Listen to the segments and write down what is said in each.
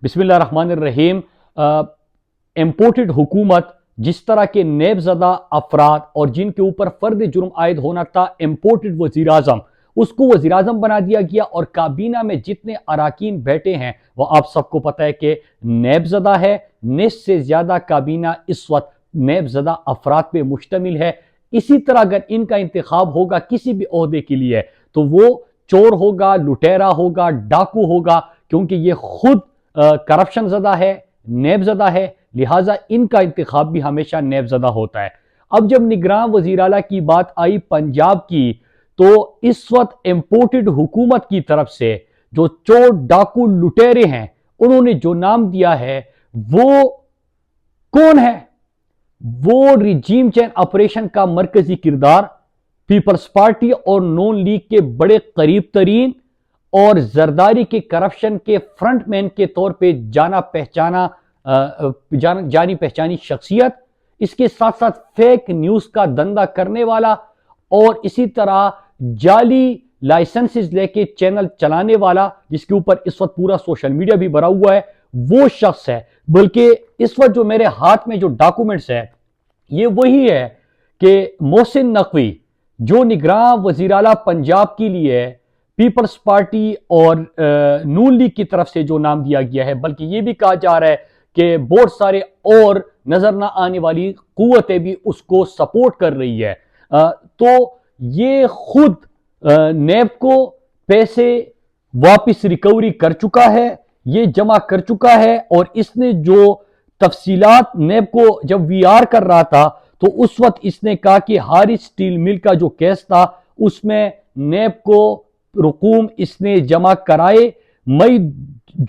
بسم اللہ الرحمن الرحیم۔ امپورٹڈ حکومت جس طرح کے نیب زدہ افراد اور جن کے اوپر فرد جرم عائد ہونا تھا امپورٹڈ وزیر اعظم، اس کو وزیر اعظم بنا دیا گیا، اور کابینہ میں جتنے اراکین بیٹھے ہیں وہ آپ سب کو پتہ ہے کہ نیب زدہ ہے۔ نصف سے زیادہ کابینہ اس وقت نیب زدہ افراد پہ مشتمل ہے۔ اسی طرح اگر ان کا انتخاب ہوگا کسی بھی عہدے کے لیے تو وہ چور ہوگا، لٹیرا ہوگا، ڈاکو ہوگا، کیونکہ یہ خود کرپشن زدہ ہے، نیب زدہ ہے، لہٰذا ان کا انتخاب بھی ہمیشہ نیب زدہ ہوتا ہے۔ اب جب نگراں وزیر اعلیٰ کی بات آئی پنجاب کی، تو اس وقت امپورٹڈ حکومت کی طرف سے جو چور ڈاکو لٹیرے ہیں انہوں نے جو نام دیا ہے وہ کون ہے؟ وہ ریجیم چین آپریشن کا مرکزی کردار، پیپلز پارٹی اور نون لیگ کے بڑے قریب ترین اور زرداری کے کرپشن کے فرنٹ مین کے طور پہ جانی پہچانی شخصیت، اس کے ساتھ ساتھ فیک نیوز کا دندہ کرنے والا اور اسی طرح جعلی لائسنسز لے کے چینل چلانے والا، جس کے اوپر اس وقت پورا سوشل میڈیا بھی بھرا ہوا ہے، وہ شخص ہے۔ بلکہ اس وقت جو میرے ہاتھ میں جو ڈاکومنٹس ہے یہ وہی ہے کہ محسن نقوی جو نگراں وزیر اعلیٰ پنجاب کے لیے پیپلز پارٹی اور نون لیگ کی طرف سے جو نام دیا گیا ہے، بلکہ یہ بھی کہا جا رہا ہے کہ بہت سارے اور نظر نہ آنے والی قوتیں بھی اس کو سپورٹ کر رہی ہے، تو یہ خود نیب کو پیسے واپس ریکوری کر چکا ہے، یہ جمع کر چکا ہے، اور اس نے جو تفصیلات نیب کو جب وی آر کر رہا تھا تو اس وقت اس نے کہا کہ ہارس سٹیل مل کا جو کیس تھا اس میں نیب کو رقوم اس نے جمع کرائے، مئی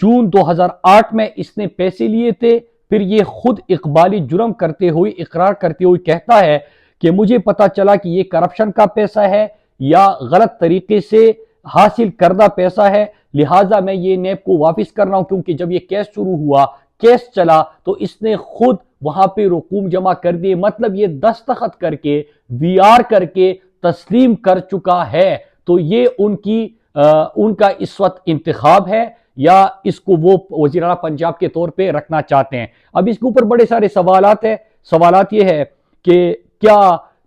جون 2008 میں اس نے پیسے لیے تھے۔ پھر یہ خود اقبالی جرم کرتے ہوئے اقرار کرتے ہوئے کہتا ہے کہ مجھے پتا چلا کہ یہ کرپشن کا پیسہ ہے یا غلط طریقے سے حاصل کردہ پیسہ ہے، لہٰذا میں یہ نیب کو واپس کر رہا ہوں، کیونکہ جب یہ کیس شروع ہوا، کیس چلا، تو اس نے خود وہاں پہ رقوم جمع کر دیے، مطلب یہ دستخط کر کے وی آر کر کے تسلیم کر چکا ہے۔ تو یہ ان کا اس وقت انتخاب ہے یا اس کو وہ وزیر اعلیٰ پنجاب کے طور پہ رکھنا چاہتے ہیں۔ اب اس کے اوپر بڑے سارے سوالات ہیں۔ سوالات یہ ہے کہ کیا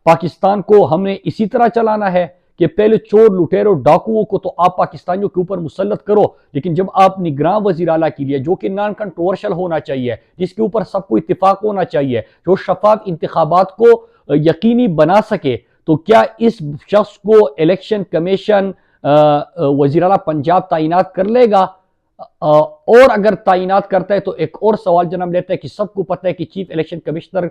پاکستان کو ہم نے اسی طرح چلانا ہے کہ پہلے چور لٹیروں ڈاکوؤں کو تو آپ پاکستانیوں کے اوپر مسلط کرو، لیکن جب آپ نگراں وزیر اعلیٰ کے لیے جو کہ نان کنٹروورشل ہونا چاہیے، جس کے اوپر سب کو اتفاق ہونا چاہیے، جو شفاف انتخابات کو یقینی بنا سکے، تو کیا اس شخص کو الیکشن کمیشن وزیر اعلیٰ پنجاب تعینات کر لے گا؟ اور اگر تعینات کرتا ہے تو ایک اور سوال جنم لیتا ہے کہ سب کو پتہ ہے کہ چیف الیکشن کمشنر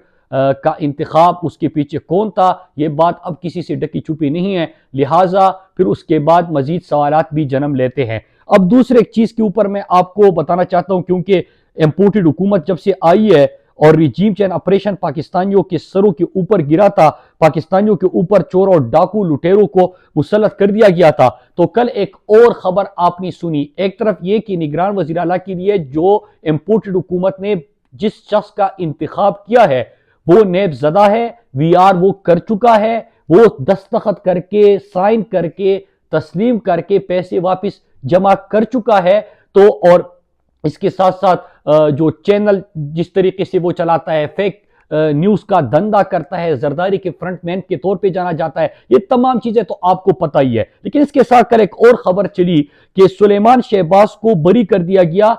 کا انتخاب اس کے پیچھے کون تھا، یہ بات اب کسی سے ڈکی چھپی نہیں ہے، لہٰذا پھر اس کے بعد مزید سوالات بھی جنم لیتے ہیں۔ اب دوسرے ایک چیز کے اوپر میں آپ کو بتانا چاہتا ہوں، کیونکہ امپورٹڈ حکومت جب سے آئی ہے اور ریجیم چین آپریشن پاکستانیوں کے سروں کے اوپر گرا تھا، پاکستانیوں کے اوپر چور اور ڈاکو لٹیروں کو مسلط کر دیا گیا تھا، تو کل ایک اور خبر آپ نے سنی۔ ایک طرف یہ کہ نگران وزیر اعلیٰ کے لیے جو امپورٹڈ حکومت نے جس شخص کا انتخاب کیا ہے وہ نیب زدہ ہے، وی آر وہ کر چکا ہے، وہ دستخط کر کے سائن کر کے تسلیم کر کے پیسے واپس جمع کر چکا ہے، تو اور اس کے ساتھ ساتھ جو چینل جس طریقے سے وہ چلاتا ہے، فیک نیوز کا دندہ کرتا ہے، زرداری کے فرنٹ مین کے طور پہ جانا جاتا ہے، یہ تمام چیزیں تو آپ کو پتہ ہی ہے۔ لیکن اس کے ساتھ کل ایک اور خبر چلی کہ سلیمان شہباز کو بری کر دیا گیا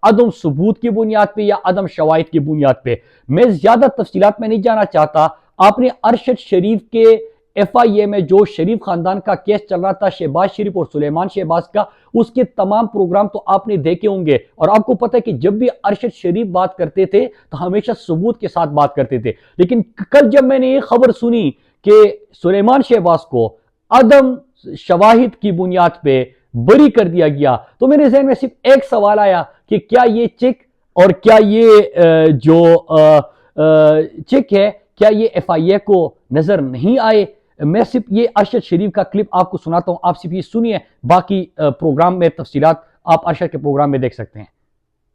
عدم ثبوت کی بنیاد پہ یا عدم شواہد کی بنیاد پہ۔ میں زیادہ تفصیلات میں نہیں جانا چاہتا۔ آپ نے ارشد شریف کے ایف آئی اے میں جو شریف خاندان کا کیس چل رہا تھا، شہباز شریف اور سلیمان شہباز کا، اس کے تمام پروگرام تو آپ نے دیکھے ہوں گے، اور آپ کو پتہ ہے کہ جب بھی ارشد شریف بات کرتے تھے تو ہمیشہ ثبوت کے ساتھ بات کرتے تھے۔ لیکن کل جب میں نے یہ خبر سنی کہ سلیمان شہباز کو عدم شواہد کی بنیاد پہ بری کر دیا گیا، تو میرے ذہن میں صرف ایک سوال آیا کہ کیا یہ چیک اور کیا یہ جو چیک ہے کیا یہ ایف آئی اے کو نظر نہیں آئے؟ میں صرف یہ ارشد شریف کا کلپ آپ کو سناتا ہوں، آپ صرف یہ سنیے، باقی پروگرام میں تفصیلات آپ ارشد کے پروگرام میں دیکھ سکتے ہیں۔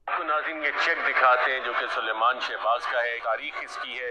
ناظرین یہ چیک دکھاتے ہیں جو کہ سلیمان شہباز کا ہے، تاریخ اس کی ہے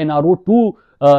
NRO 2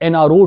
NRO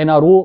NRO